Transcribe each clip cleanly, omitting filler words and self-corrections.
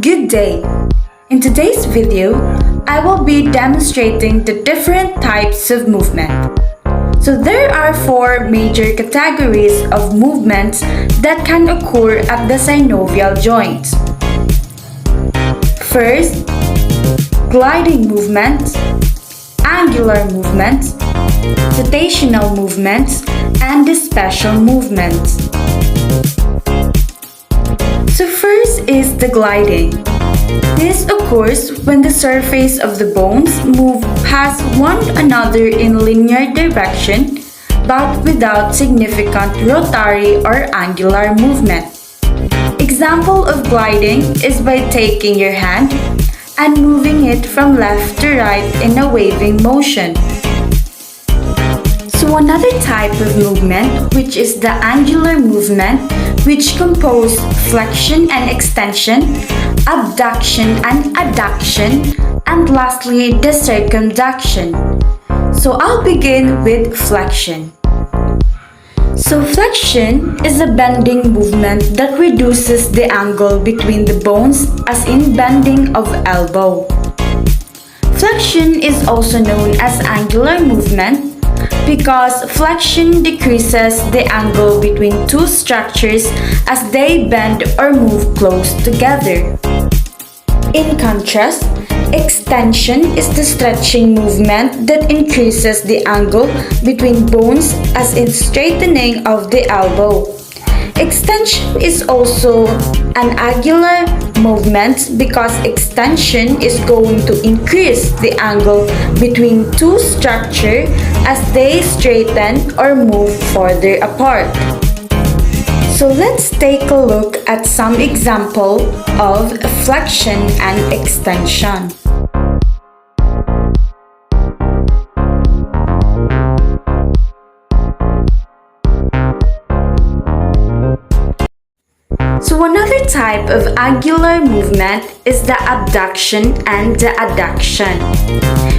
Good day! In today's video, I will be demonstrating the different types of movement. So there are four major categories of movements that can occur at the synovial joints. First, gliding movements, angular movements, rotational movements, and the special movements. So first is the gliding. This occurs when the surface of the bones move past one another in linear direction but without significant rotary or angular movement. Example of gliding is by taking your hand and moving it from left to right in a waving motion. So another type of movement, which is the angular movement, which compose flexion and extension, abduction and adduction, and lastly the circumduction. So I'll begin with flexion. So flexion is a bending movement that reduces the angle between the bones, as in bending of elbow. Flexion is also known as angular movement because flexion decreases the angle between two structures as they bend or move close together. In contrast, extension is the stretching movement that increases the angle between bones as in straightening of the elbow. Extension is also an angular movement because extension is going to increase the angle between two structures as they straighten or move further apart. So let's take a look at some example of flexion and extension. So another type of angular movement is the abduction and the adduction.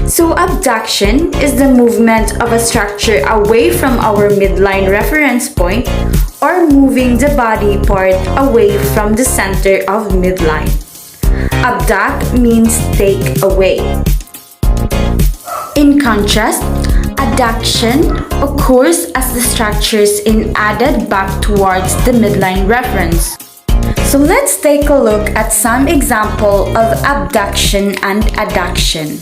So abduction is the movement of a structure away from our midline reference point or moving the body part away from the center of midline. Abduct means take away. In contrast, adduction occurs as the structures is added back towards the midline reference. So let's take a look at some example of abduction and adduction.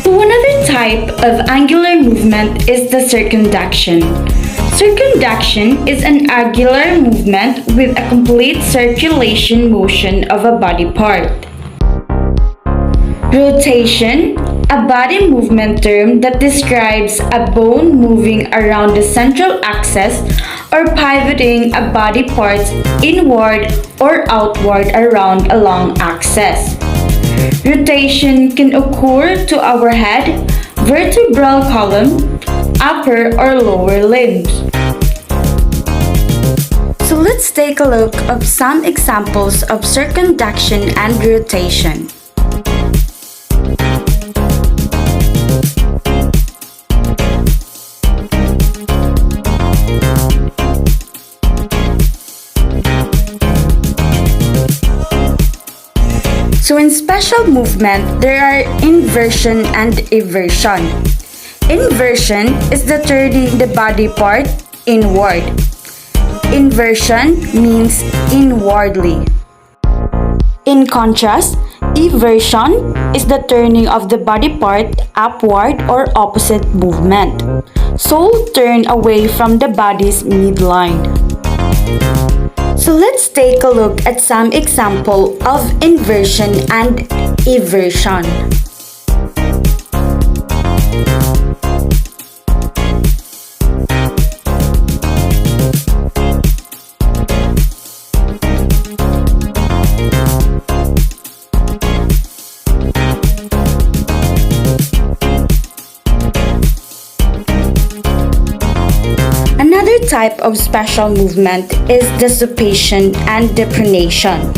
So another type of angular movement is the circumduction. Circumduction is an angular movement with a complete circulation motion of a body part. Rotation, a body movement term that describes a bone moving around the central axis or pivoting a body part inward or outward around a long axis. Rotation can occur to our head, vertebral column, upper or lower limbs. So let's take a look at some examples of circumduction and rotation. So in special movement, there are inversion and eversion. Inversion is the turning the body part inward. Inversion means inwardly. In contrast, eversion is the turning of the body part upward or opposite movement. So turn away from the body's midline. So let's take a look at some example of inversion and eversion. Another type of special movement is the supination and the pronation.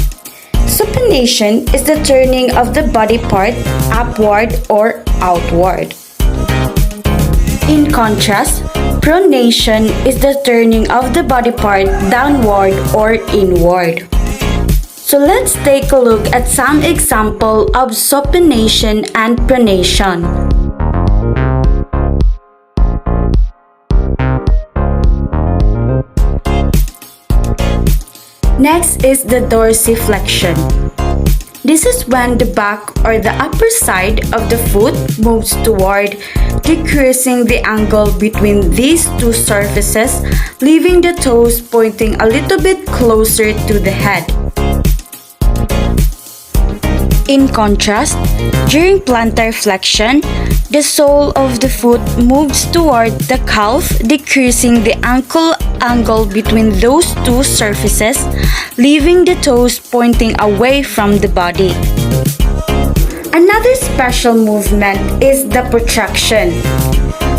Supination is the turning of the body part upward or outward. In contrast, pronation is the turning of the body part downward or inward. So let's take a look at some example of supination and pronation. Next is the dorsiflexion. This is when the back or the upper side of the foot moves toward, decreasing the angle between these two surfaces, leaving the toes pointing a little bit closer to the head. In contrast, during plantar flexion, the sole of the foot moves toward the calf, decreasing the ankle angle between those two surfaces, leaving the toes pointing away from the body. Another special movement is the protraction.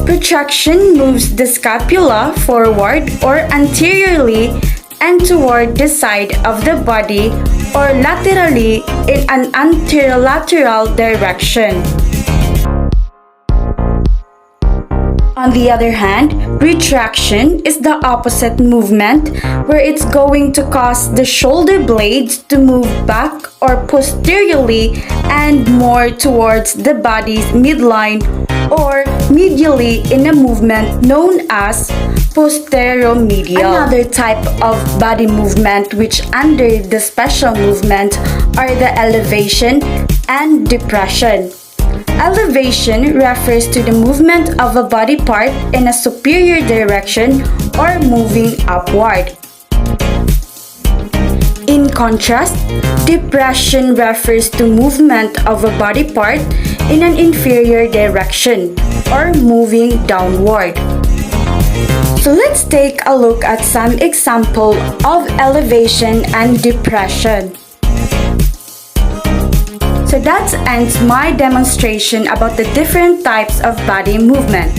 Protraction moves the scapula forward or anteriorly and toward the side of the body or laterally in an anterolateral direction. On the other hand, retraction is the opposite movement where it's going to cause the shoulder blades to move back or posteriorly and more towards the body's midline or medially in a movement known as posteromedial. Another type of body movement which under the special movement are the elevation and depression. Elevation refers to the movement of a body part in a superior direction or moving upward. In contrast, depression refers to movement of a body part in an inferior direction or moving downward. So let's take a look at some example of elevation and depression. So that ends my demonstration about the different types of body movement.